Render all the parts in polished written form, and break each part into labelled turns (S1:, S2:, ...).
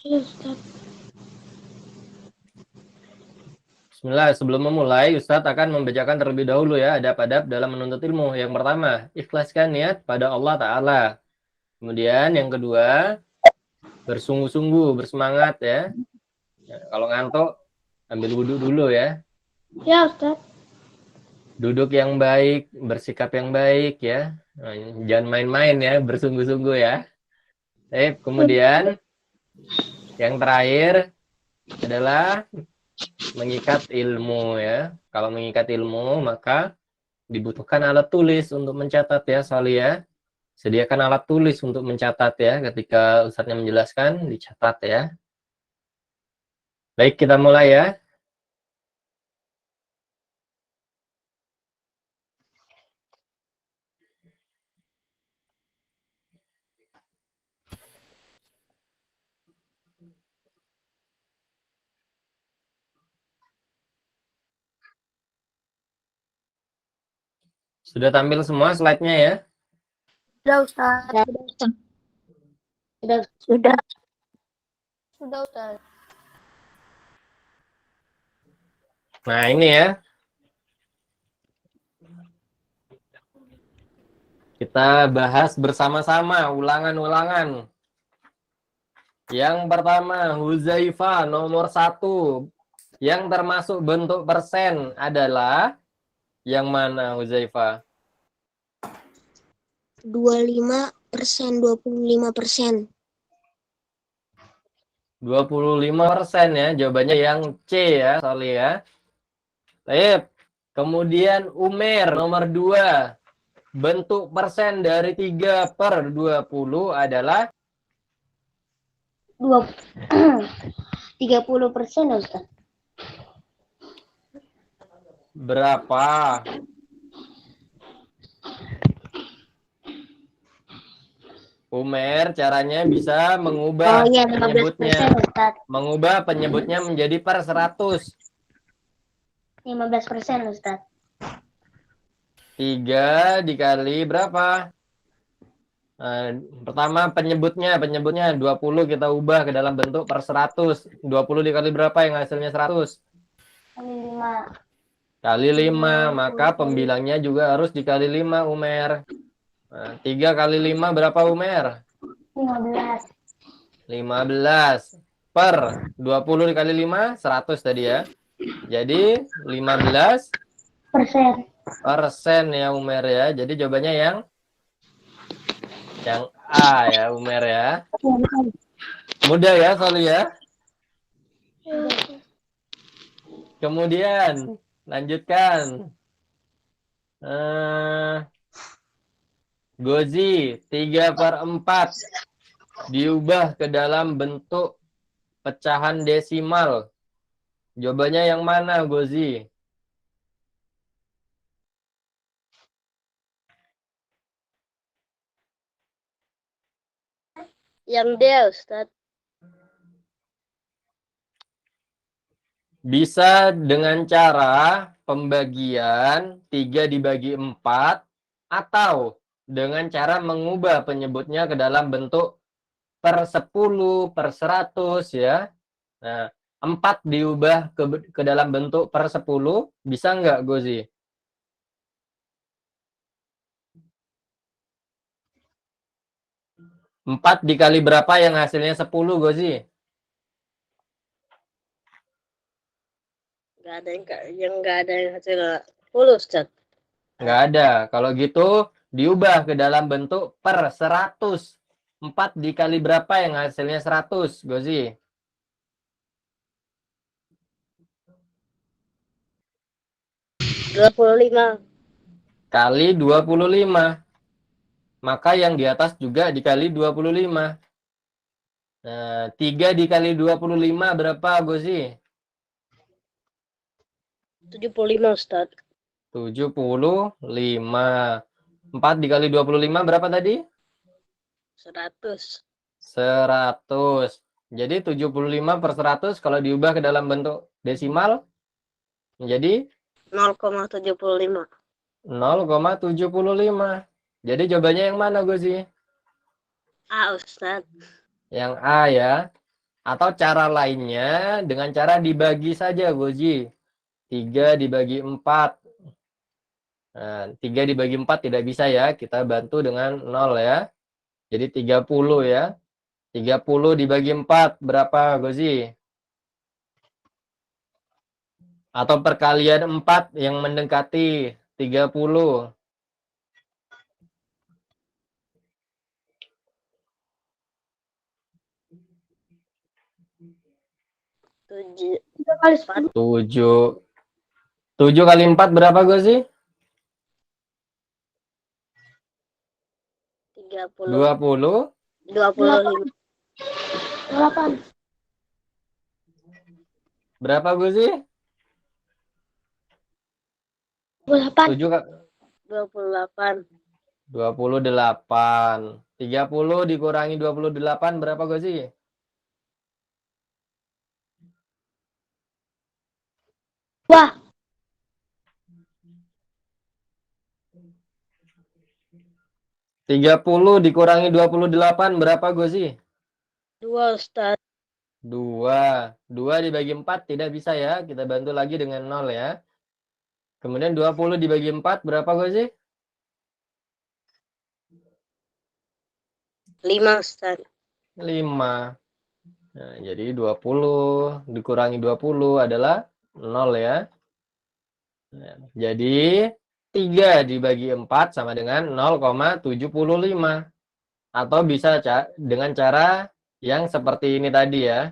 S1: Iya, Ustaz.
S2: Bismillah, sebelum memulai, Ustadz akan membacakan terlebih dahulu ya, adab-adab dalam menuntut ilmu. Yang pertama, ikhlaskan niat pada Allah Ta'ala. Kemudian yang kedua, bersungguh-sungguh, bersemangat ya. Kalau ngantuk, ambil wudhu dulu ya.
S1: Ya, Ustaz.
S2: Duduk yang baik, bersikap yang baik ya. Nah, jangan main-main ya, bersungguh-sungguh ya. Kemudian yang terakhir adalah mengikat ilmu ya. Kalau mengikat ilmu, maka dibutuhkan alat tulis untuk mencatat ya, Soli ya. Sediakan alat tulis untuk mencatat ya. Ketika Ustadznya menjelaskan, dicatat ya. Baik, kita mulai ya. Sudah tampil semua slide-nya ya?
S1: Sudah, Ustaz. Sudah. Sudah, Ustaz.
S2: Nah, ini ya. Kita bahas bersama-sama ulangan-ulangan. Yang pertama, Huzaifah nomor 1. Yang termasuk bentuk persen adalah yang mana, Huzaifah?
S1: 25%, 25%.
S2: 25% ya. Jawabannya yang C ya, Soli ya. Baik. Kemudian Umer nomor 2. Bentuk persen dari 3/20 adalah
S1: 30%, Ustaz.
S2: berapa? Umer caranya bisa mengubah
S1: Oh iya,
S2: penyebutnya.
S1: 15%, Ustaz.
S2: Mengubah penyebutnya menjadi per 100.
S1: 15%, Ustaz.
S2: 3 dikali berapa? Pertama penyebutnya 20 kita ubah ke dalam bentuk per 100. 20 dikali berapa yang hasilnya 100?
S1: Kali 5.
S2: Kali 5, maka pembilangnya juga harus dikali 5, Umer. 3 kali 5 berapa, Umer?
S1: 15.
S2: 15 per 20 dikali 5, 100 tadi ya. Jadi 15% ya, Umer ya. Jadi jawabannya yang A ya, Umer ya. Mudah ya, Soli ya. Kemudian lanjutkan. Gozi 3/4 diubah ke dalam bentuk pecahan desimal. Jawabannya yang mana, Gozi?
S1: Yang D, Ustaz.
S2: Bisa dengan cara pembagian 3 dibagi 4 atau dengan cara mengubah penyebutnya ke dalam bentuk per 10, per 100 ya. Nah, 4 diubah ke dalam bentuk per 10, bisa nggak, Gozi? 4 dikali berapa yang hasilnya 10, Gozi?
S1: Nggak ada yang hasil 10, Ustaz.
S2: Nggak ada. Kalau gitu, diubah ke dalam bentuk per 100. 4 dikali berapa yang hasilnya 100, Gozi?
S1: 25.
S2: Kali 25. Maka yang di atas juga dikali 25. Nah, 3 dikali 25 berapa, Gozi?
S1: 75, Ustaz.
S2: 75. 4 dikali 25 berapa tadi?
S1: 100.
S2: 100. Jadi 75 per 100 kalau diubah ke dalam bentuk desimal menjadi
S1: 0,75.
S2: 0,75. Jadi jawabannya yang mana, Gozi?
S1: A, Ustaz.
S2: Yang A ya. Atau cara lainnya dengan cara dibagi saja, Goji. 3 dibagi 4. Nah, 3 dibagi 4 tidak bisa ya. Kita bantu dengan 0 ya. Jadi 30 ya. 30 dibagi 4 berapa, Gozi? Atau perkalian 4 yang mendekati 30.
S1: 7
S3: 3 kali 10.
S2: 7. 7 kali 4 berapa, Gozi?
S1: 30
S2: 20.
S1: 25
S3: 8.
S2: Berapa, Gozi?
S3: 28.
S2: 7
S1: 28
S2: 28. 30 dikurangi 28 berapa, Gozi?
S3: Wah,
S2: 30 dikurangi 28 berapa, Gozi?
S1: 2 Ustaz.
S2: 2. 2 dibagi 4 tidak bisa ya. Kita bantu lagi dengan 0 ya. Kemudian 20 dibagi 4 berapa, Gozi?
S1: 5 Ustaz.
S2: 5. Nah, jadi 20 dikurangi 20 adalah 0 ya. Nah, jadi 3 dibagi 4 sama dengan 0,75. Atau bisa dengan cara yang seperti ini tadi ya.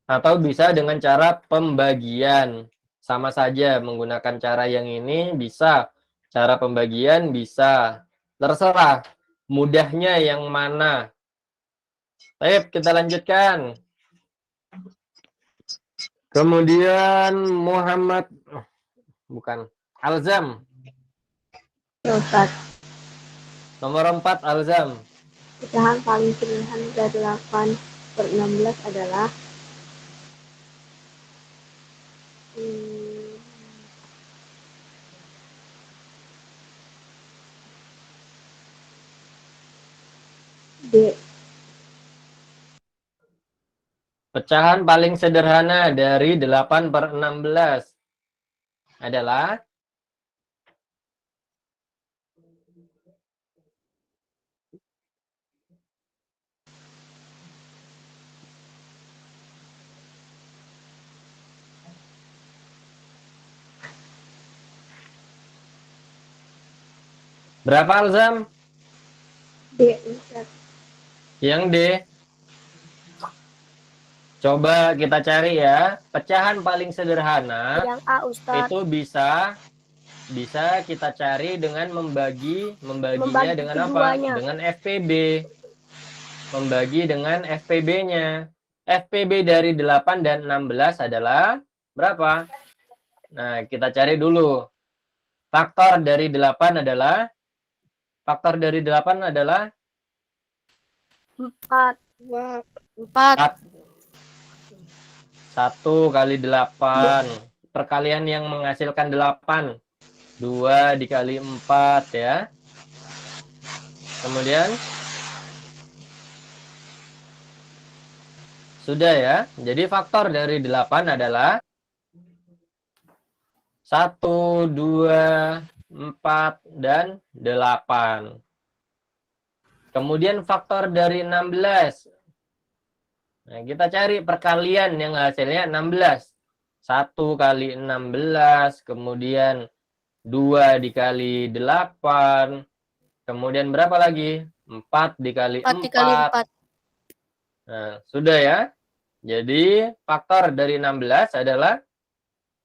S2: Atau bisa dengan cara pembagian. Sama saja menggunakan cara yang ini bisa. Cara pembagian bisa. Terserah mudahnya yang mana. Baik, kita lanjutkan. Kemudian Muhammad, bukan, Alzam.
S3: Ustaz.
S2: Nomor 4, Alzam.
S3: Pecahan paling sederhana dari 8/16 adalah D.
S2: Pecahan paling sederhana dari 8/16 adalah berapa, Alzam?
S3: D, Ustaz.
S2: Yang D. Coba kita cari ya. Pecahan paling sederhana
S3: Yang A, Ustaz.
S2: itu bisa kita cari dengan membaginya dengan apa?
S3: keduanya.
S2: Dengan FPB. Membagi dengan FPB-nya. FPB dari 8 dan 16 adalah berapa? Nah, kita cari dulu. Faktor dari 8 adalah
S3: 4.
S2: 1 kali 8. Perkalian yang menghasilkan 8. 2 dikali 4 ya. Kemudian sudah ya. Jadi faktor dari 8 adalah 1, 2, 4, dan 8. Kemudian faktor dari 16. Nah, kita cari perkalian yang hasilnya 16. 1 kali 16, kemudian 2 dikali 8, kemudian berapa lagi? 4 dikali 4. Nah, sudah ya. Jadi faktor dari 16 adalah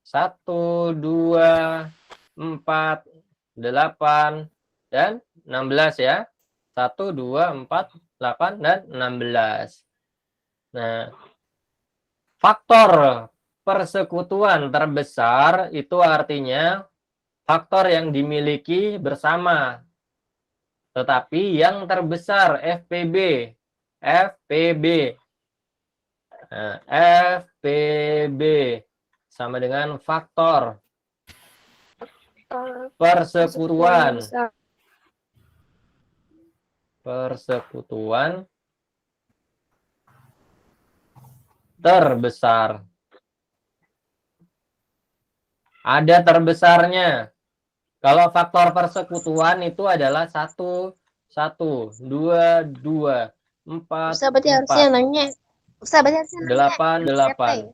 S2: 1, 2, 4, 8, dan 16 ya. 1, 2, 4, 8, dan 16. Nah, faktor persekutuan terbesar itu artinya faktor yang dimiliki bersama. Tetapi yang terbesar FPB. FPB. Nah, FPB sama dengan faktor persekutuan. Persekutuan terbesar. Ada terbesarnya. Kalau faktor persekutuan itu adalah 1, 1, 2, 2, 4,
S3: Ustaz berarti harusnya
S2: 4,
S3: nanya. Ustaz berarti harusnya nanya.
S2: 8,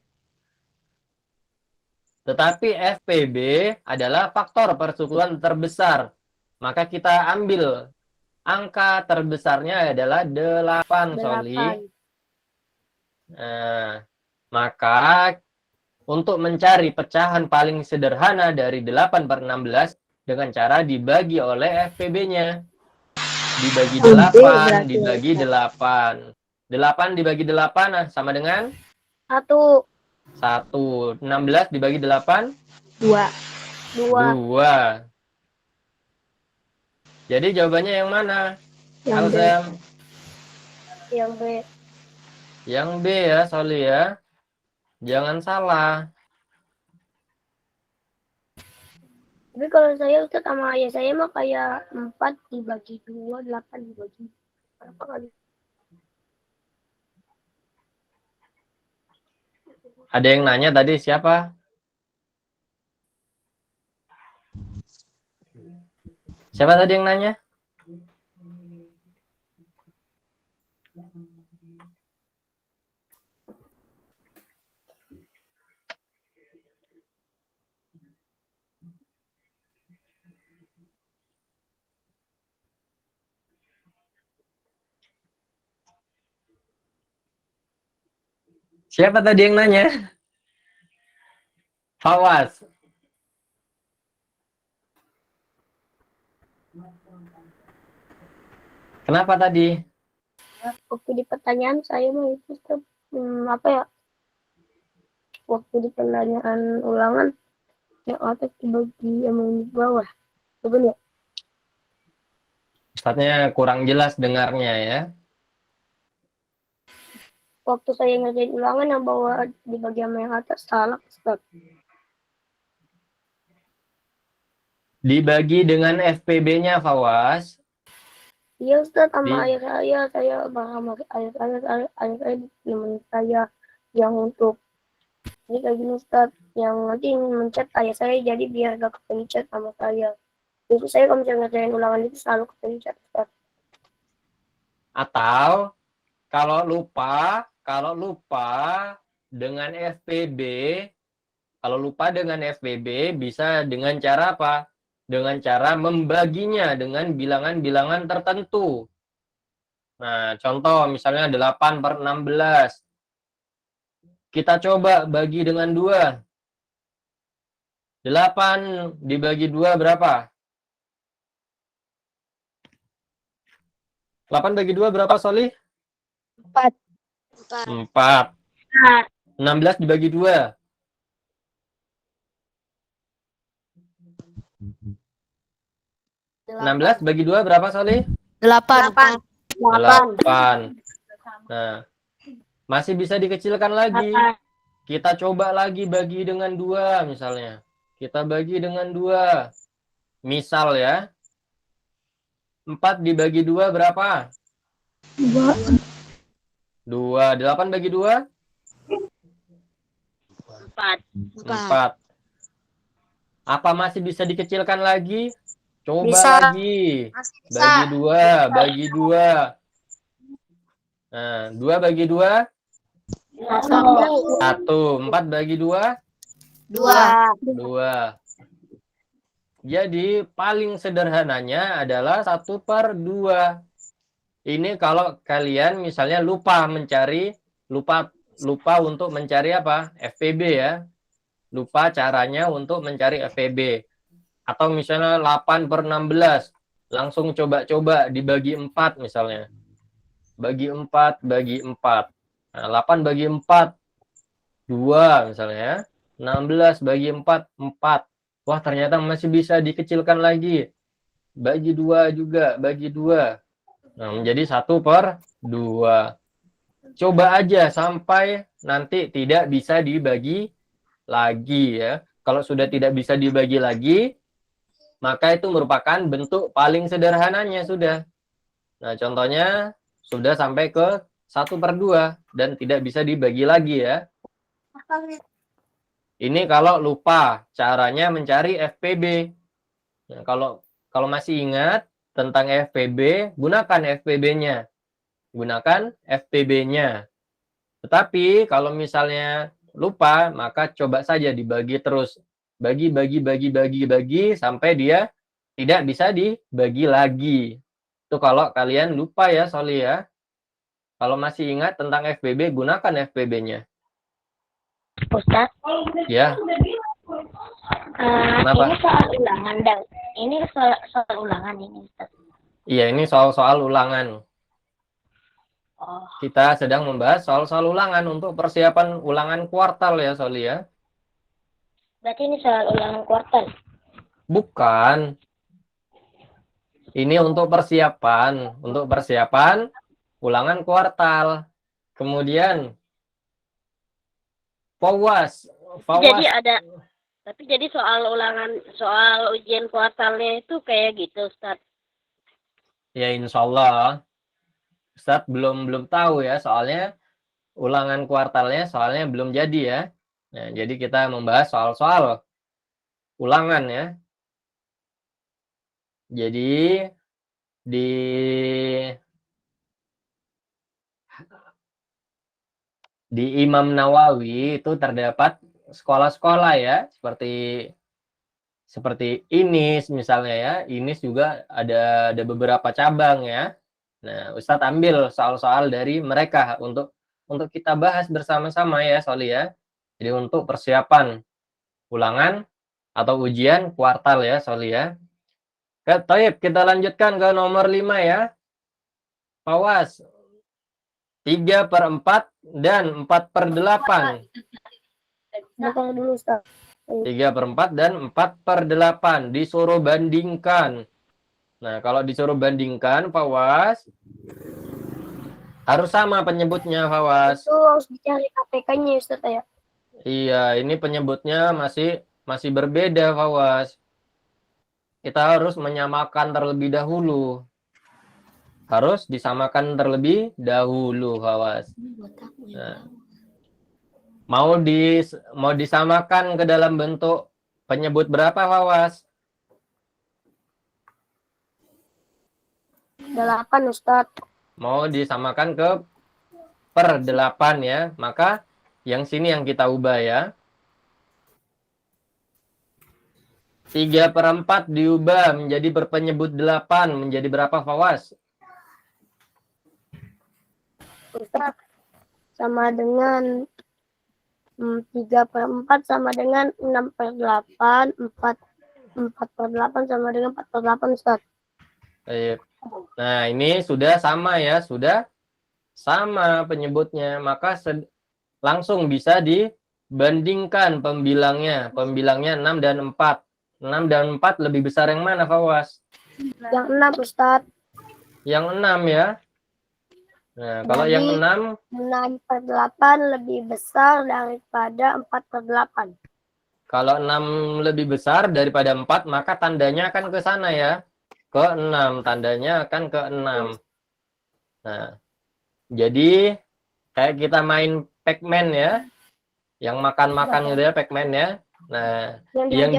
S2: 8. Tetapi FPB adalah faktor persekutuan terbesar. Maka kita ambil angka terbesarnya adalah 8, Soli. Nah, maka untuk mencari pecahan paling sederhana dari 8/16 dengan cara dibagi oleh FPB-nya. Dibagi 8, dibagi 8. 8 dibagi 8 sama dengan
S1: 1,
S2: 1. 16 dibagi 8?
S3: 2.
S2: 2. Jadi jawabannya yang mana?
S3: Yang B.
S2: Alzam?
S1: yang B.
S2: Yang B ya, Soli ya. Jangan salah.
S1: Tapi kalau saya Ustaz sama ayah saya mah kayak 4 dibagi 2, 8 dibagi berapa kali?
S2: Ada yang nanya tadi siapa? Siapa tadi yang nanya? Siapa tadi yang nanya? Fawas. Kenapa tadi?
S1: Waktu di pertanyaan saya mah itu Ustaz, apa ya? Waktu di pertanyaan ulangan yang atas dibagi sama yang di bawah. Betul ya?
S2: Ustadznya kurang jelas dengarnya ya.
S1: Waktu saya ngerjain ulangan yang bawah dibagi sama yang atas salah Ustaz.
S2: Dibagi dengan FPB-nya, Fawas.
S1: Iya Ustaz, sama ayah saya sama ayah saya teman saya yang untuk ini kayak gini Ustaz, yang nanti mencet ayah saya jadi biar gak kepencet sama saya. Itu saya kalau misalnya ngerjain ulangan itu selalu kepencet Ustaz.
S2: Atau kalau lupa dengan FPB, kalau lupa dengan FPB bisa dengan cara apa? Dengan cara membaginya dengan bilangan-bilangan tertentu. Nah, contoh misalnya 8/16. Kita coba bagi dengan 2. 8 dibagi 2 berapa? 8 bagi 2 berapa, Soli?
S1: 4.
S2: 4. 16 dibagi 2. 16 bagi 2 berapa, Soli?
S3: 8.
S2: 8. Nah, masih bisa dikecilkan lagi. Kita coba lagi bagi dengan 2 misalnya. Kita bagi dengan 2. Misal ya. 4 dibagi 2 berapa? 2. 8 bagi 2?
S1: 4.
S2: 4. Apa masih bisa dikecilkan lagi? Coba
S3: Bisa.
S2: lagi.
S3: Masih bisa.
S2: Bagi 2, bagi 2. Nah, 2 bagi 2? 1. 4 bagi 2? 2. Jadi paling sederhananya adalah 1/2. Ini kalau kalian misalnya lupa untuk mencari apa? FPB ya. Lupa caranya untuk mencari FPB. Atau misalnya 8/16. Langsung coba-coba dibagi 4 misalnya. Bagi 4, bagi 4. Nah, 8 bagi 4, 2 misalnya ya. 16 bagi 4, 4. Wah, ternyata masih bisa dikecilkan lagi. Bagi 2 juga, bagi 2. Nah, menjadi 1/2. Coba aja sampai nanti tidak bisa dibagi lagi ya. Kalau sudah tidak bisa dibagi lagi, maka itu merupakan bentuk paling sederhananya sudah. Nah, contohnya sudah sampai ke 1/2 dan tidak bisa dibagi lagi ya. Ini kalau lupa caranya mencari FPB. Nah, kalau masih ingat tentang FPB, gunakan FPB-nya. Gunakan FPB-nya. Tetapi kalau misalnya lupa, maka coba saja dibagi terus. Bagi sampai dia tidak bisa dibagi lagi. Itu kalau kalian lupa ya, Soli ya. Kalau masih ingat tentang FPB, gunakan FPB-nya.
S1: Ustaz,
S2: Ya, kenapa?
S1: ini soal ulangan dan ini soal ulangan ini Ustaz.
S2: Iya, ini soal-soal ulangan.
S1: Oh,
S2: Kita sedang membahas soal-soal ulangan untuk persiapan ulangan kuartal ya, Soli ya.
S1: berarti ini soal ulangan kuartal.
S2: Bukan. Ini untuk persiapan ulangan kuartal. Kemudian FAWAS.
S1: Tapi jadi soal ujian kuartalnya itu kayak gitu Ustaz.
S2: Ya insya Allah. Ustadz belum tahu ya, soalnya ulangan kuartalnya soalnya belum jadi ya. Nah, jadi kita membahas soal-soal ulangan ya. Jadi di Imam Nawawi itu terdapat sekolah-sekolah ya, seperti INIS misalnya ya. INIS juga ada beberapa cabang ya. Nah, Ustadz ambil soal-soal dari mereka untuk kita bahas bersama-sama ya, Soli ya. Jadi untuk persiapan ulangan atau ujian kuartal ya, Soli ya. Taib, kita lanjutkan ke nomor 5 ya. FAWAS 3/4 dan 4/8.
S1: Bukan dulu Ustaz.
S2: 3/4 dan 4/8 disuruh bandingkan. Nah, kalau disuruh bandingkan FAWAS harus sama penyebutnya FAWAS.
S1: Itu harus dicari KPK-nya Ustaz ya.
S2: Iya, ini penyebutnya masih berbeda FAWAS. Kita harus menyamakan terlebih dahulu. Harus disamakan terlebih dahulu FAWAS. Nah, mau disamakan ke dalam bentuk penyebut berapa FAWAS?
S1: 8 Ustaz.
S2: Mau disamakan ke per 8 ya. Maka yang sini yang kita ubah ya. 3/4 diubah menjadi berpenyebut 8. Menjadi berapa FAWAS?
S1: Ustaz, sama dengan 3/4 sama dengan 6/8, 4/8 sama dengan 4/8 Ustaz.
S2: Nah, ini sudah sama ya, sudah sama penyebutnya, maka langsung bisa dibandingkan pembilangnya. Pembilangnya 6 dan 4. 6 dan 4 lebih besar yang mana, Fawas?
S1: Yang 6 Ustaz.
S2: Yang 6 ya. Nah, kalau yang 6
S1: 6/8 lebih besar daripada 4/8.
S2: Kalau 6 lebih besar daripada 4, maka tandanya akan ke sana ya. Ke 6, tandanya akan ke 6. Nah, jadi kayak kita main Pac-Man ya. Yang makan-makan gitu ya, Pac-Man ya. Nah, yang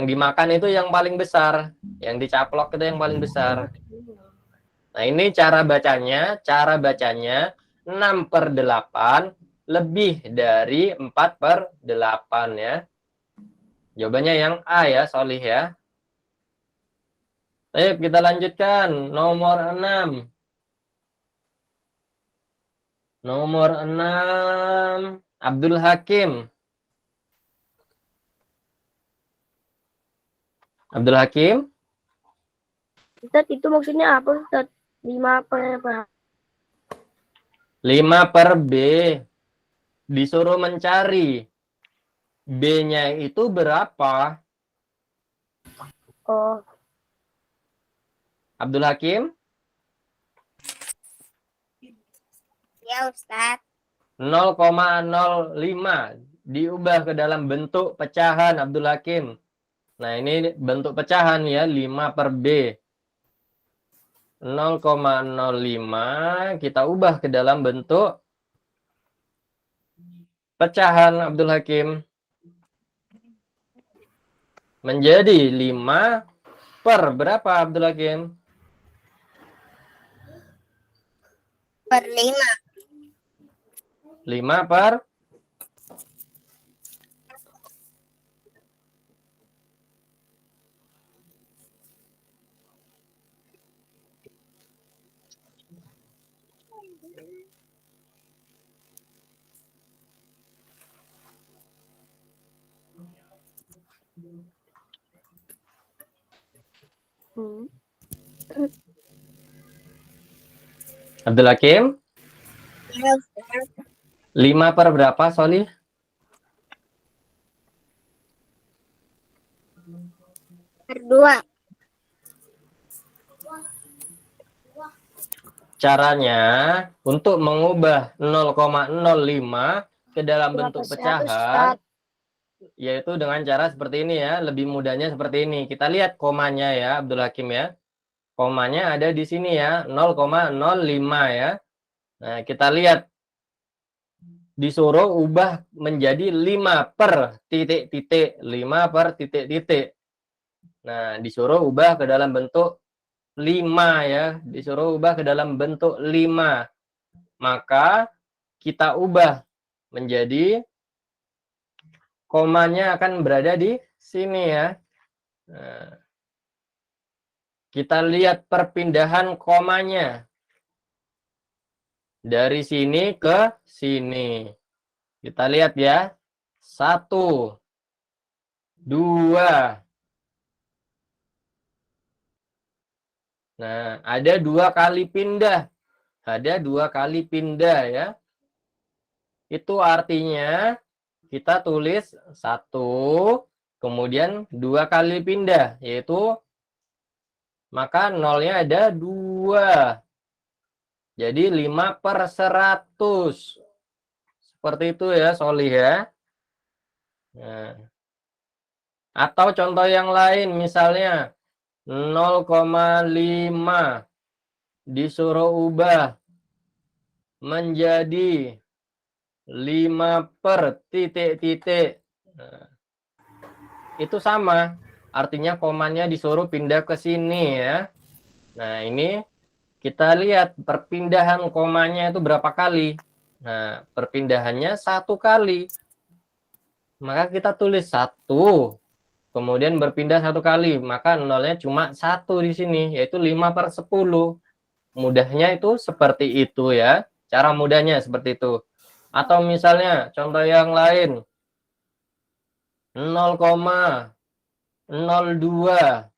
S2: dimakan itu yang paling besar. Yang dicaplok itu yang paling besar. Nah, ini cara bacanya 6/8 lebih dari 4/8 ya. Jawabannya yang A ya, Solih ya. Ayo kita lanjutkan. Nomor 6. Nomor 6. Abdul Hakim. Abdul Hakim.
S1: Ustaz, itu maksudnya apa Ustaz? 5/5
S2: B. Disuruh mencari. B-nya itu berapa?
S1: Oh.
S2: Abdul Hakim?
S3: Ya, Ustaz.
S2: 0,05 diubah ke dalam bentuk pecahan Abdul Hakim. Nah, ini bentuk pecahan ya, 5/B. 0,05 kita ubah ke dalam bentuk pecahan, Abdul Hakim. Menjadi 5 per berapa, Abdul Hakim?
S3: Per 5.
S2: 5 per
S1: Hmm.
S2: Abdul Hakim?
S3: Ya, Ustaz.
S2: 5 per berapa, Soli?
S3: Per 2.
S2: Caranya untuk mengubah 0,05 ke dalam
S1: Berapa
S2: bentuk
S1: 100,
S2: pecahan,
S1: Ustaz?
S2: yaitu dengan cara seperti ini ya. Lebih mudahnya seperti ini. Kita lihat komanya ya, Abdul Hakim ya. Komanya ada di sini ya, 0,05 ya. Nah, kita lihat. Disuruh ubah menjadi 5 per titik-titik. 5 per titik-titik. Nah, disuruh ubah ke dalam bentuk 5 ya. Disuruh ubah ke dalam bentuk 5. Maka kita ubah menjadi komanya akan berada di sini ya. Nah, kita lihat perpindahan komanya. Dari sini ke sini. Kita lihat ya. 1, 2. Nah, ada 2 kali pindah. Ada 2 kali pindah ya. Itu artinya kita tulis 1, kemudian 2 kali pindah, yaitu maka nolnya ada 2. Jadi 5 per 100. Seperti itu ya, Solih ya. Nah, atau contoh yang lain, misalnya 0,5 disuruh ubah menjadi 5 per titik-titik. Nah, itu sama. Artinya komanya disuruh pindah ke sini ya. Nah, ini kita lihat perpindahan komanya itu berapa kali. Nah, perpindahannya 1 kali. Maka kita tulis 1. Kemudian berpindah 1 kali. Maka nolnya cuma 1 di sini. Yaitu 5 per 10. Mudahnya itu seperti itu ya. Cara mudahnya seperti itu. Atau misalnya contoh yang lain. 0,02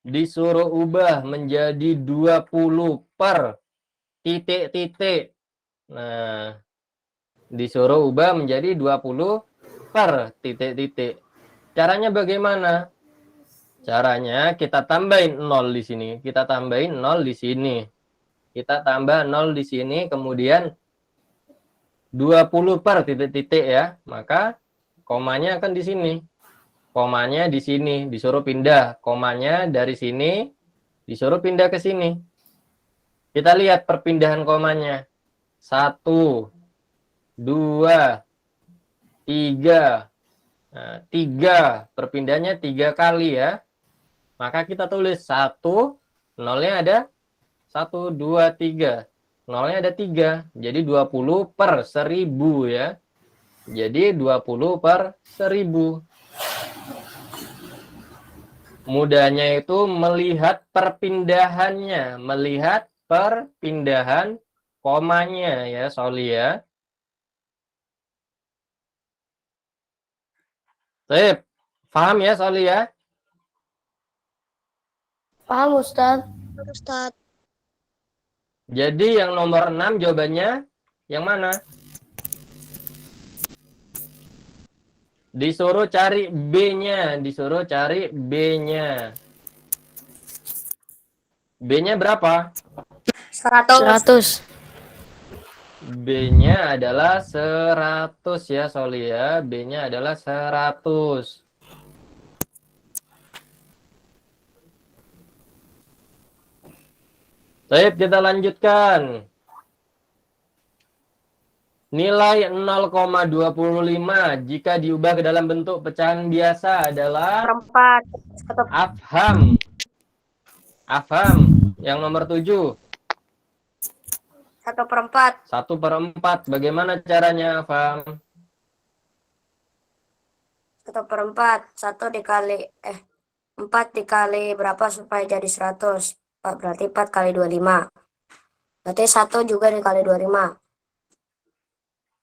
S2: disuruh ubah menjadi 20 per titik-titik. Nah, disuruh ubah menjadi 20 per titik-titik. Caranya bagaimana? Caranya kita tambahin 0 di sini. Kita tambahin 0 di sini. Kita tambah 0 di sini. Kemudian 20 per titik-titik ya. Maka komanya akan di sini. Komanya di sini. Disuruh pindah. Komanya dari sini. Disuruh pindah ke sini. Kita lihat perpindahan komanya. 1, 2, 3. Nah, 3. Perpindahannya 3 kali ya. Maka kita tulis 1. Nolnya ada 1, 2, 3. Nolnya ada 3. Jadi 20 per 1000 ya. Jadi 20 per 1000. Mudahnya itu melihat perpindahannya. Melihat perpindahan komanya ya, Soli ya. Sip. Paham ya, Soli ya?
S1: Paham, Ustaz?
S3: Ustaz.
S2: Jadi yang nomor 6 jawabannya yang mana? Disuruh cari B-nya. Disuruh cari B-nya. B-nya berapa?
S3: 100.
S2: B-nya adalah 100 ya, Soli ya. B-nya adalah 100. Baik, kita lanjutkan. Nilai 0,25 jika diubah ke dalam bentuk pecahan biasa adalah
S1: Perempat. Satu
S2: afham. Afham. Yang nomor 7.
S1: 1/4.
S2: 1/4. Bagaimana caranya, afham?
S1: 1/4. 4 dikali berapa supaya jadi 100? Berarti 4 kali 25. Berarti 1 juga dikali 25.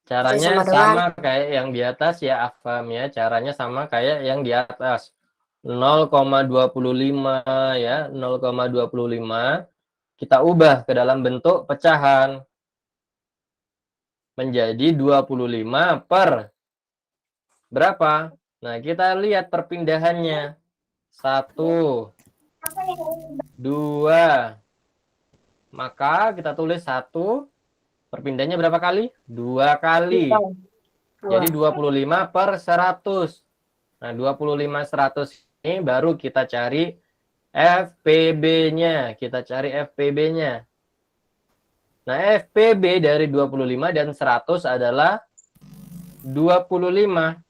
S2: Caranya
S1: sama dengan
S2: sama kayak yang di atas ya, afham ya. Caranya sama kayak yang di atas. 0,25 ya, 0,25 kita ubah ke dalam bentuk pecahan menjadi 25 per berapa? Nah, kita lihat perpindahannya. 1, 2. Maka kita tulis 1, perpindahnya berapa kali? 2 kali. Jadi 25 per 100. Nah, 25/100 ini baru kita cari FPB-nya. Kita cari FPB-nya. Nah, FPB dari 25 dan 100 adalah 25.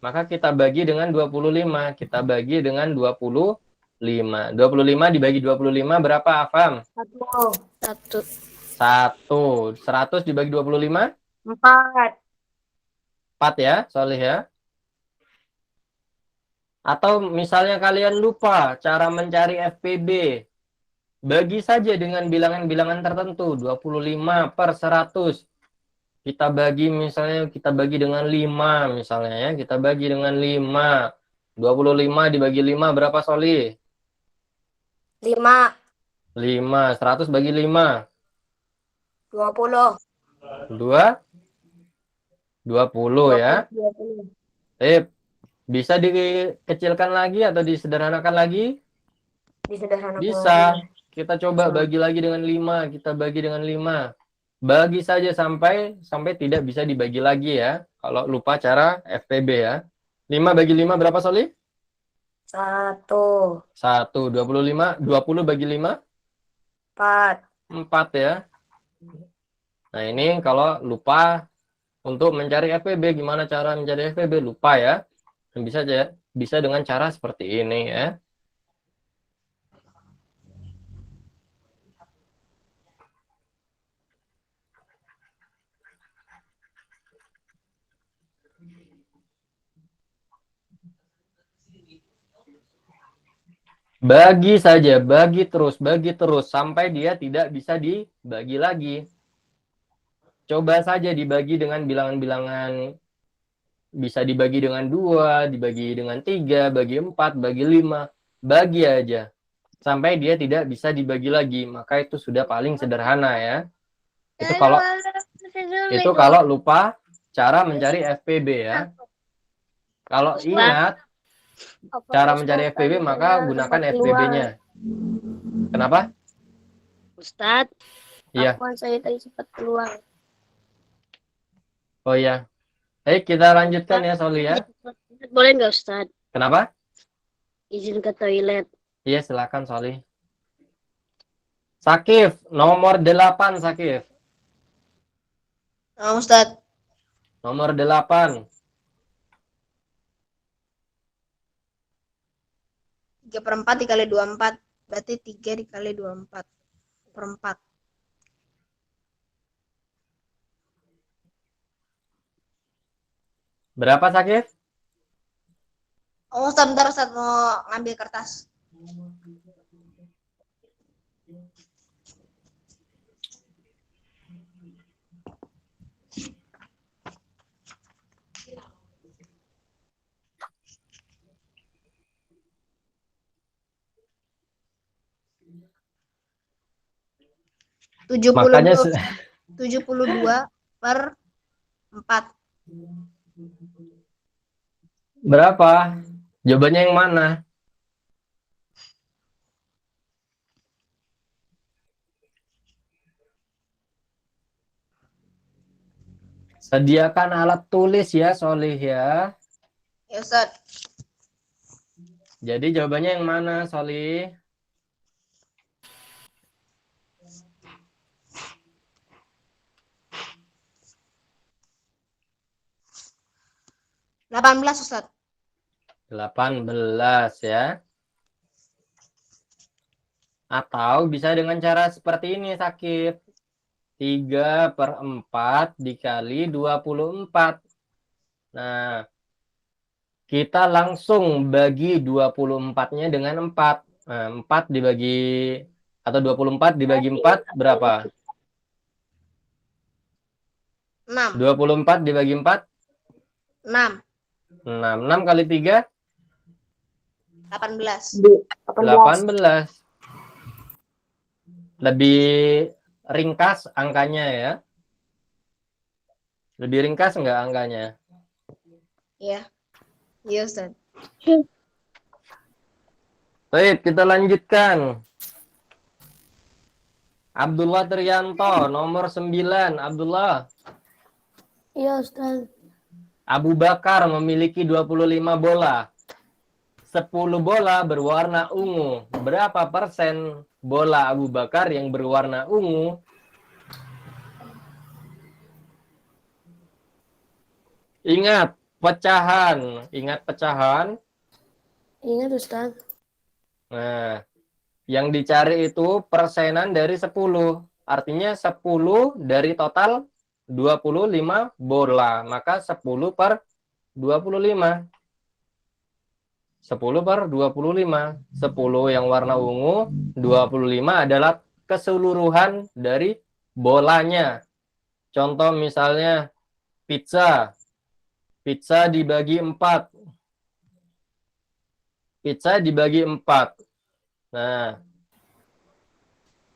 S2: Maka kita bagi dengan 25. Kita bagi dengan 25. 25 dibagi 25 berapa, Afam?
S3: 1.
S2: 1. 100 dibagi 25?
S1: 4.
S2: 4 ya, Solih ya. Atau misalnya kalian lupa cara mencari FPB. Bagi saja dengan bilangan-bilangan tertentu. 25 per 100. Kita bagi misalnya, kita bagi dengan 5 misalnya ya. Kita bagi dengan 5. 25 dibagi 5 berapa, Solih?
S1: 5.
S2: 5. 100 bagi 5.
S1: 20.
S2: 2. 20 ya.
S1: 20.
S2: Bisa dikecilkan lagi atau disederhanakan lagi?
S1: Disederhanakan
S2: Bisa.
S1: lagi.
S2: Kita coba bagi lagi dengan 5. Kita bagi dengan 5. Bagi saja sampai tidak bisa dibagi lagi ya. Kalau lupa cara FPB ya. 5 bagi 5 berapa, Soli?
S1: 1.
S2: 1. 25. 20 bagi 5?
S1: 4.
S2: 4 ya. Nah, ini kalau lupa untuk mencari FPB, gimana cara mencari FPB? Lupa ya. Bisa dengan cara seperti ini ya. Bagi saja, bagi terus sampai dia tidak bisa dibagi lagi. Coba saja dibagi dengan bilangan-bilangan, bisa dibagi dengan 2, dibagi dengan 3, bagi 4, bagi 5. Bagi aja sampai dia tidak bisa dibagi lagi, maka itu sudah paling sederhana ya. Itu kalau lupa cara mencari FPB ya. Kalau ingat cara mencari FPB, maka gunakan FPB-nya. Kenapa?
S1: Ustadz,
S2: Iya.
S1: saya tadi sempat keluar.
S2: Oh iya. Kita lanjutkan ya, Soli ya.
S1: Boleh nggak Ustadz?
S2: Kenapa?
S1: Izin ke toilet.
S2: Iya, silakan, Soli. Sakif, nomor 8, Sakif.
S3: Ustadz.
S2: Nomor 8.
S3: 3/4 dikali 24. Berarti 3 dikali 24. Per 4.
S2: Berapa, Sakif?
S3: Oh, sebentar Ustadz mau ngambil kertas.
S2: Makanya
S3: 72 per 4.
S2: berapa? Jawabannya yang mana? Sediakan alat tulis ya, Solih ya.
S3: Ya Ustadz.
S2: Jadi jawabannya yang mana, Solih?
S3: 18 Ustaz.
S2: 18 ya. Atau bisa dengan cara seperti ini, Sakib. 3/4 dikali 24. Nah, kita langsung bagi 24-nya dengan 4. Nah, 4 dibagi, atau 24 dibagi 4 berapa?
S3: 6.
S2: 24 dibagi 4?
S3: 6.
S2: 6. 6 kali 3?
S3: 18.
S2: 18. Lebih ringkas angkanya ya. Lebih ringkas enggak angkanya?
S3: Iya. Iya Ustaz.
S2: Baik, kita lanjutkan. Abdullah Trianto, nomor 9. Abdullah.
S1: Iya Ustaz.
S2: Abu Bakar memiliki 25 bola. 10 bola berwarna ungu. Berapa persen bola Abu Bakar yang berwarna ungu? Ingat pecahan. Ingat pecahan.
S1: Ingat Ustaz.
S2: Nah, yang dicari itu persenan dari 10. Artinya 10 dari total 25 bola. Maka 10 per 25. 10 per 25. 10 yang warna ungu, 25 adalah keseluruhan dari bolanya. Contoh misalnya pizza. Pizza dibagi 4. Pizza dibagi 4. Nah,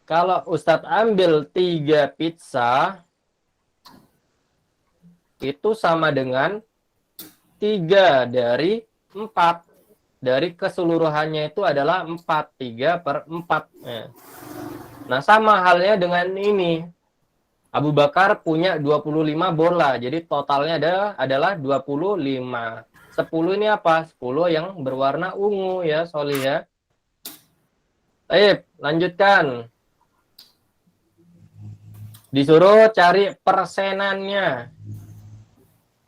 S2: kalau Ustadz ambil 3 pizza, itu sama dengan 3 dari 4. Dari keseluruhannya itu adalah 4. 3/4. Nah, sama halnya dengan ini. Abu Bakar punya 25 bola. Jadi totalnya adalah 25. 10 ini apa? 10 yang berwarna ungu ya, Soli ya. Baik, lanjutkan. Disuruh cari persenannya.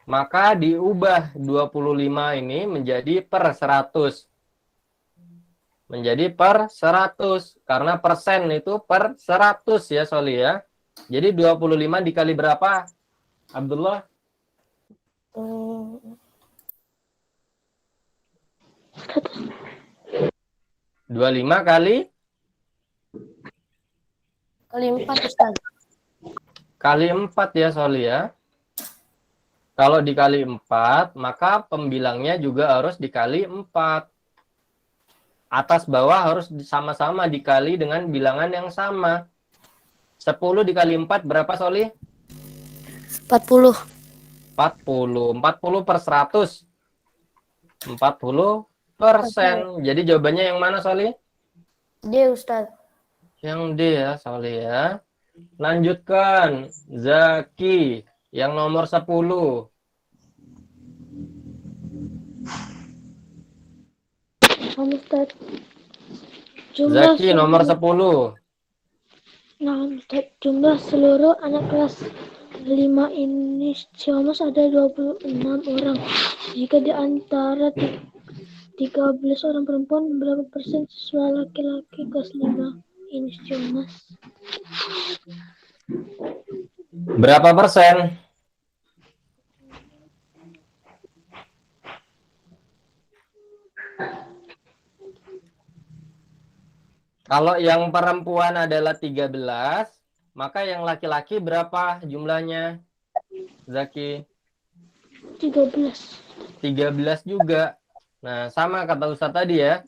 S2: Maka diubah 25 ini menjadi per 100. Menjadi per 100. Karena persen itu per 100 ya, Soli ya. Jadi 25 dikali berapa, Abdullah? 25 kali?
S1: Kali 4 Ustaz.
S2: Kali 4 ya, Soli ya. Kalau dikali 4, maka pembilangnya juga harus dikali 4. Atas bawah harus sama-sama dikali dengan bilangan yang sama. 10 dikali 4 berapa, Soli?
S1: 40.
S2: 40. 40 per 100. 40%. Jadi jawabannya yang mana, Soli?
S1: D Ustaz.
S2: Yang D ya, Soli ya. Lanjutkan. Zaki. Yang nomor 10.
S1: Ustaz.
S2: Zaki nomor 10.
S1: Nah, Ustaz, jumlah seluruh anak kelas 5 ini Siomas ada 26 orang. Jika di antara 13 orang perempuan, berapa persen siswa laki-laki kelas 5 ini Siomas?
S2: Berapa persen? Kalau yang perempuan adalah 13, maka yang laki-laki berapa jumlahnya? Zaki?
S1: 13.
S2: 13 juga. Nah, sama kata Ustadz tadi ya.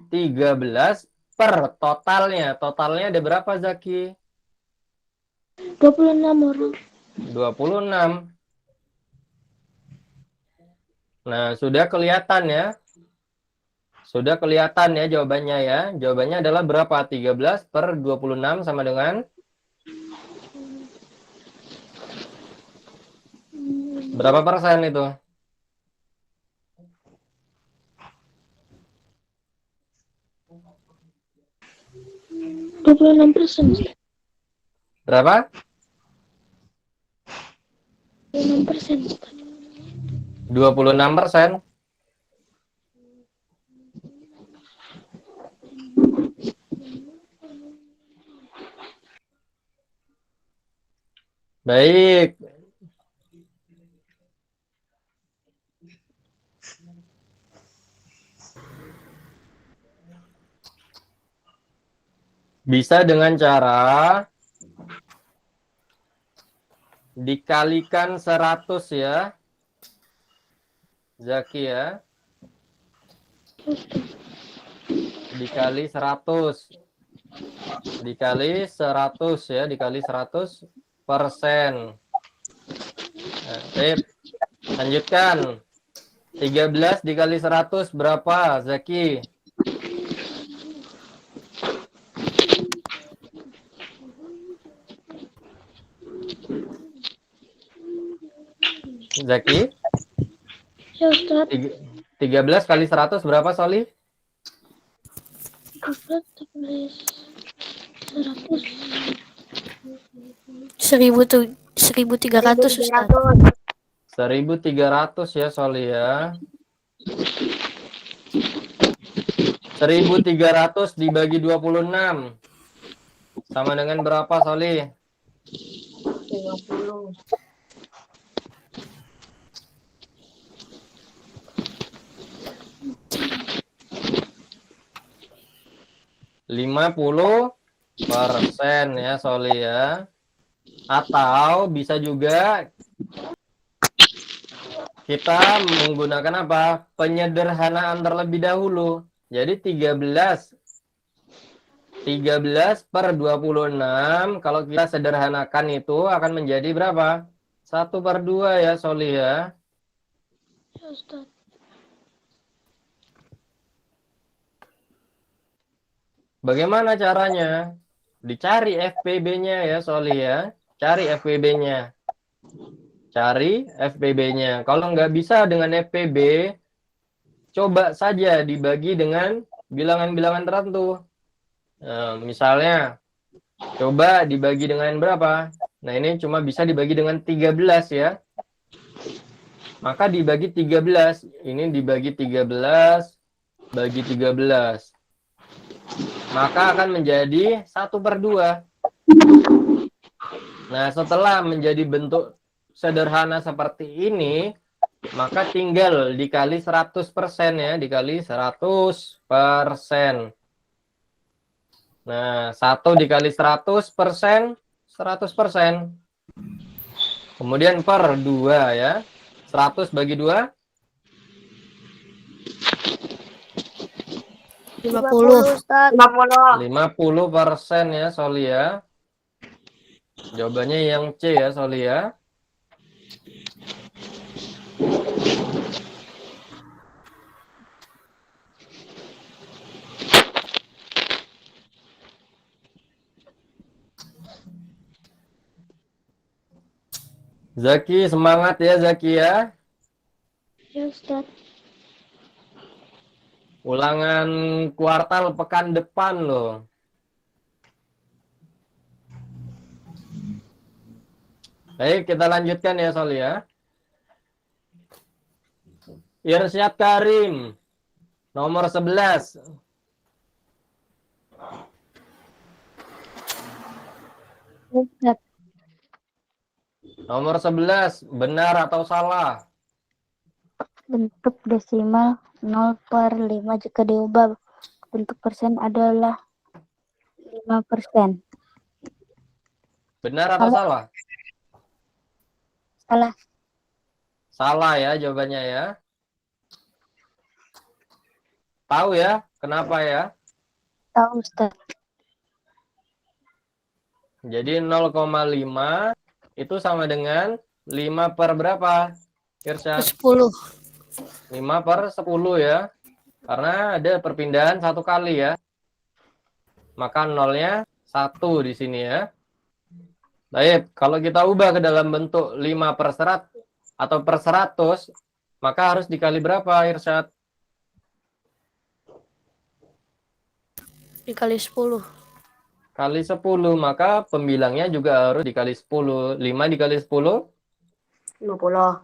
S2: 13 per totalnya. Totalnya ada berapa, Zaki?
S1: 26 orang.
S2: 26. Nah, sudah kelihatan ya. Sudah kelihatan ya jawabannya ya. Jawabannya adalah berapa? 13 per 26 sama dengan berapa persen itu?
S1: 26%.
S2: Berapa?
S1: 26%.
S2: 26%. Baik. Bisa dengan cara dikalikan 100 ya. Zaki ya. Dikali 100. Dikali 100 ya. Dikali 100%. Nah, lanjutkan. 13 dikali 100 berapa, Zaki? Zaki?
S1: Ya Ustaz.
S2: 13 kali 100 berapa, Soli?
S1: 1300 Ustaz.
S2: 1300 ya, Soli ya. 1300 dibagi 26 sama dengan berapa, Soli?
S1: 50.
S2: 50% ya, Soli ya. Atau bisa juga kita menggunakan apa? Penyederhanaan terlebih dahulu. Jadi 13 per 26 kalau kita sederhanakan itu akan menjadi berapa? 1/2 ya, Soli ya.
S1: Ya Ustaz.
S2: Bagaimana caranya? Dicari FPB-nya ya, Soli ya. Cari FPB-nya. Cari FPB-nya. Kalau nggak bisa dengan FPB, coba saja dibagi dengan bilangan-bilangan tertentu. Nah, misalnya, coba dibagi dengan berapa? Nah, ini cuma bisa dibagi dengan 13 ya. Maka dibagi 13. Ini dibagi 13, bagi 13. Maka akan menjadi 1/2. Nah, setelah menjadi bentuk sederhana seperti ini, maka tinggal dikali 100% ya, dikali 100%. Nah, 1 dikali 100%, 100%. Kemudian per 2 ya. 100 bagi 2,
S1: 50 Ustaz.
S2: 50% ya, Soli ya. Jawabannya yang C ya, Soli ya. Zaki, semangat ya, Zaki ya.
S1: Ya Ustaz.
S2: Ulangan kuartal pekan depan loh. Baik, kita lanjutkan ya, Soli ya. Irsyad Karim, nomor 11.
S1: Ustaz.
S2: Nomor 11, benar atau salah?
S1: Bentuk desimal 0/5 jika diubah bentuk persen adalah 5%.
S2: Benar atau salah?
S1: Salah.
S2: Salah ya jawabannya ya. Tahu ya kenapa ya?
S1: Tahu Ustaz.
S2: Jadi 0,5 itu sama dengan 5 per berapa? Irsyad?
S4: 10.
S2: 5 per 10 ya. Karena ada perpindahan 1 kali ya. Maka nolnya 1 di sini ya. Baik, kalau kita ubah ke dalam bentuk 5 per 100 atau per 100, maka harus dikali berapa, Irsyad?
S4: Dikali 10.
S2: Kali 10, maka pembilangnya juga harus dikali 10. 5 dikali 10?
S1: 50.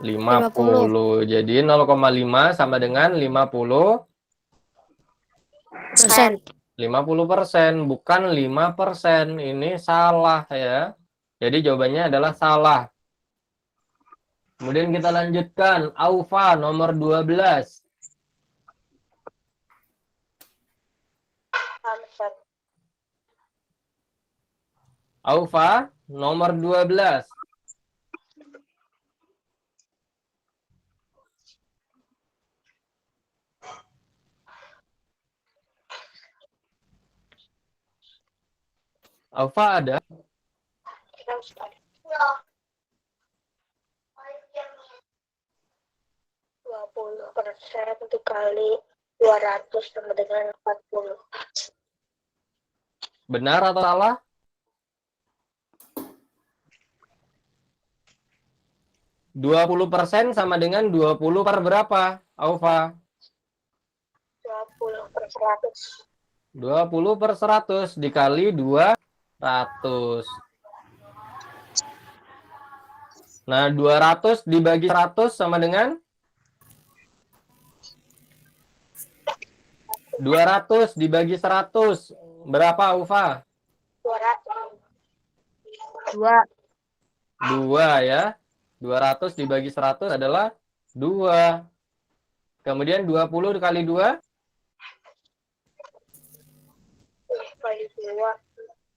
S2: 50. Jadi 0,5 sama dengan 50%. 50%, bukan 5%. Ini salah ya. Jadi jawabannya adalah salah. Kemudian kita lanjutkan. Aufa nomor 12. Aufa nomor 12. Aufa ada?
S1: 20% dikali 200 sama dengan 40.
S2: Benar atau salah? %20 sama dengan 20 per berapa, Aufa?
S1: 20/100.
S2: 20/100 dikali 200. Nah, 200 dibagi 100 sama dengan 200 dibagi 100. Berapa, Aufa?
S1: 200.
S2: 2 ya. 200 dibagi 100 adalah 2. Kemudian 20 dikali 2?
S1: Kali 2,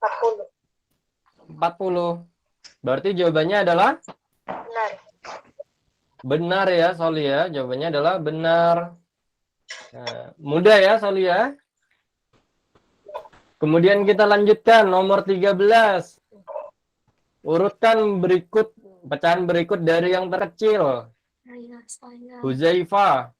S1: 40.
S2: 40. Berarti jawabannya adalah?
S1: Benar.
S2: Benar ya, Soli ya. Jawabannya adalah benar. Nah, mudah ya, Soli ya. Kemudian kita lanjutkan nomor 13. Urutkan berikut pecahan berikut dari yang terkecil. Huzaifah.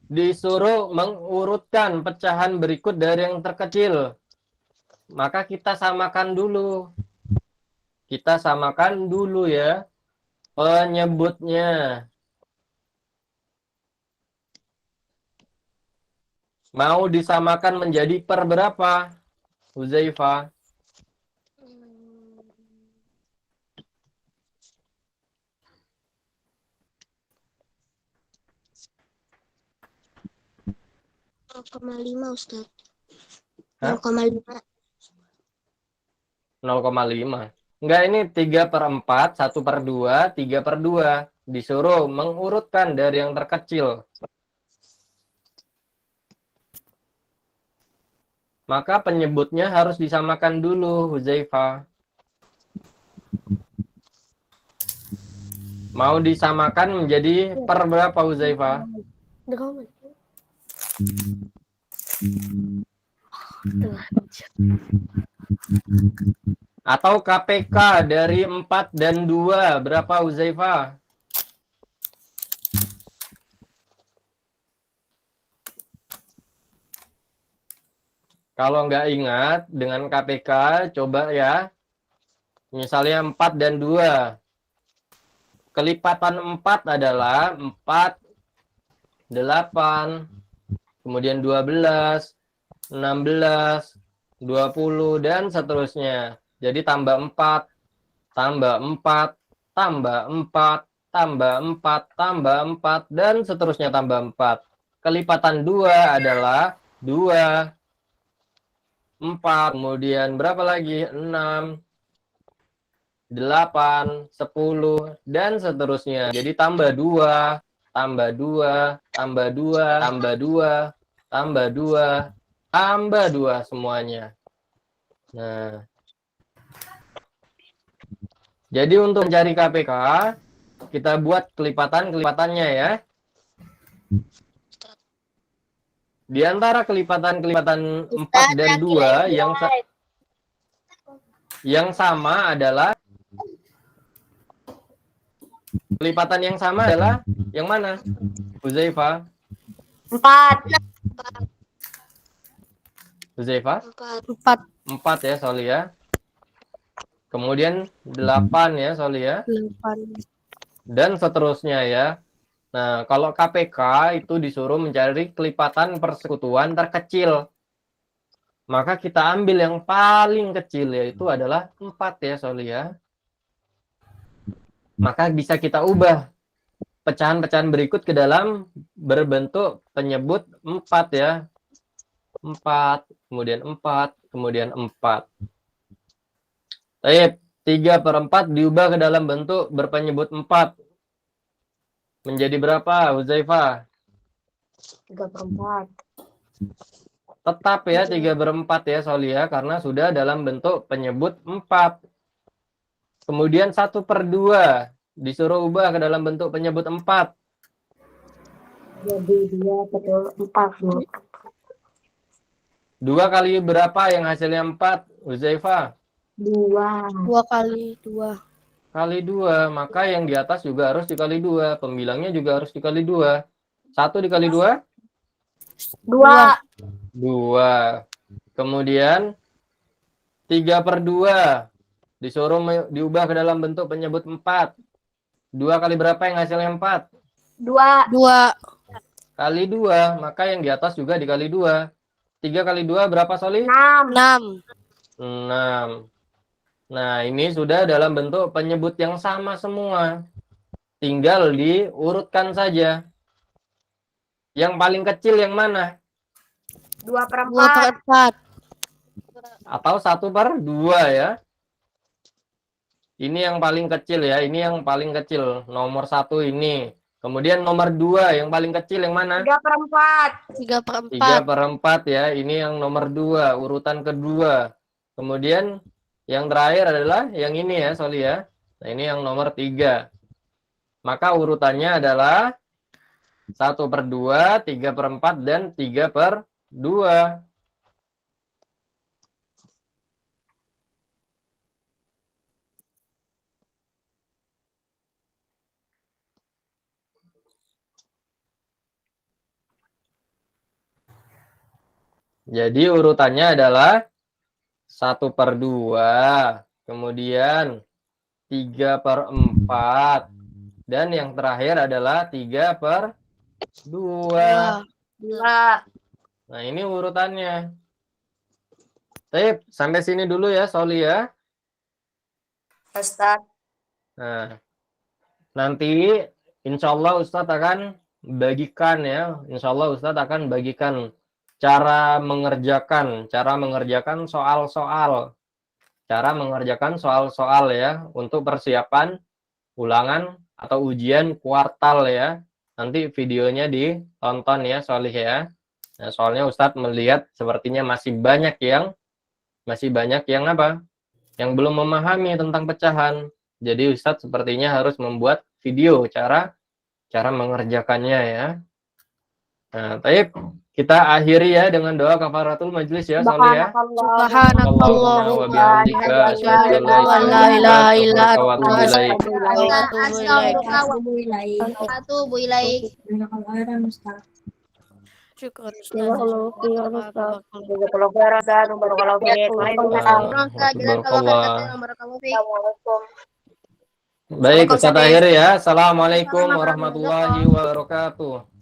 S2: Disuruh mengurutkan pecahan berikut dari yang terkecil. Maka kita samakan dulu. Kita samakan dulu ya penyebutnya. Mau disamakan menjadi per berapa, Huzaifah?
S3: Ustaz.
S2: Hah?
S3: 0,5.
S2: 0,5. Enggak, ini 3/4, 1/2, 3/2. Disuruh mengurutkan dari yang terkecil. Maka penyebutnya harus disamakan dulu, Huzaifah. Mau disamakan menjadi per berapa, Huzaifah? Atau KPK dari 4 dan 2 berapa, Huzaifah? Kalau nggak ingat dengan KPK, coba ya. Misalnya 4 dan 2. Kelipatan 4 adalah 4, 8, kemudian 12, 16, 20, dan seterusnya. Jadi tambah 4, tambah 4, tambah 4, tambah 4, tambah 4, dan seterusnya tambah 4. Kelipatan 2 adalah 2, 4, kemudian berapa lagi? 6, 8, 10, dan seterusnya. Jadi tambah 2, tambah 2, tambah 2, tambah 2, tambah 2, tambah 2 semuanya. Nah, jadi untuk mencari KPK, kita buat kelipatan-kelipatannya ya. Di antara kelipatan-kelipatan 4 dan 2 yang sama adalah kelipatan yang sama adalah yang mana? Huzaifah?
S1: 4.
S2: Huzaifah?
S3: 4.
S2: 4 ya, Soli ya. Kemudian 8 ya, Soli ya.
S3: 8.
S2: Dan seterusnya ya. Nah, kalau KPK itu disuruh mencari kelipatan persekutuan terkecil. maka kita ambil yang paling kecil, yaitu adalah 4 ya, Soli ya. Maka bisa kita ubah pecahan-pecahan berikut ke dalam berbentuk penyebut 4 ya. 4, kemudian 4, kemudian 4. Baik, 3/4 diubah ke dalam bentuk berpenyebut 4. Menjadi berapa, Huzaifah?
S1: 3/4.
S2: Tetap ya 3/4 ya, Solia, karena sudah dalam bentuk penyebut 4. Kemudian 1/2 disuruh ubah ke dalam bentuk penyebut 4.
S1: Jadi 2/4.
S2: 2 kali berapa yang hasilnya 4, Huzaifah?
S1: 2.
S3: 2 kali 2.
S2: Kali 2, maka yang di atas juga harus dikali 2. Pembilangnya juga harus dikali 2. 1 dikali 2?
S1: 2.
S2: 2. Kemudian 3/2 disuruh diubah ke dalam bentuk penyebut 4. 2 kali berapa yang hasilnya 4?
S1: 2.
S3: 2.
S2: Kali 2, maka yang di atas juga dikali 2. 3 kali 2 berapa, Soli?
S1: 6.
S2: 6. Nah, ini sudah dalam bentuk penyebut yang sama semua. Tinggal diurutkan saja. Yang paling kecil yang mana?
S1: 2/4.
S2: Atau 1/2 ya? Ini yang paling kecil ya. Ini yang paling kecil. Nomor 1 ini. Kemudian nomor 2 yang paling kecil yang mana?
S1: 3/4.
S2: 3/4 ya. Ini yang nomor 2, urutan kedua. Kemudian yang terakhir adalah yang ini ya, Soli ya. Nah, ini yang nomor 3. Maka urutannya adalah 1/2, 3/4, dan 3/2. Jadi urutannya adalah 1/2, kemudian 3/4, dan yang terakhir adalah 3/2.
S1: 2.
S2: Nah, ini urutannya. Baik, sampai sini dulu ya, Soli ya.
S1: Ustaz.
S2: Nah, nanti insya Allah Ustadz akan bagikan ya. Insya Allah Ustadz akan bagikan cara mengerjakan soal-soal. Cara mengerjakan soal-soal ya untuk persiapan ulangan atau ujian kuartal ya. Nanti videonya ditonton ya, Solih ya. Nah, soalnya Ustadz melihat sepertinya masih banyak yang apa? Yang belum memahami tentang pecahan. Jadi Ustadz sepertinya harus membuat video cara mengerjakannya ya. Nah, baik, kita akhiri ya dengan doa kafaratul majlis ya, Solih ya.
S3: Subhanallah wa bihamdika asyhadu an la ilaha illa anta astaghfiruka wa atubu ilaik. Syukur
S2: Baik, Ustadz akhiri ya. Assalamualaikum warahmatullahi wabarakatuh.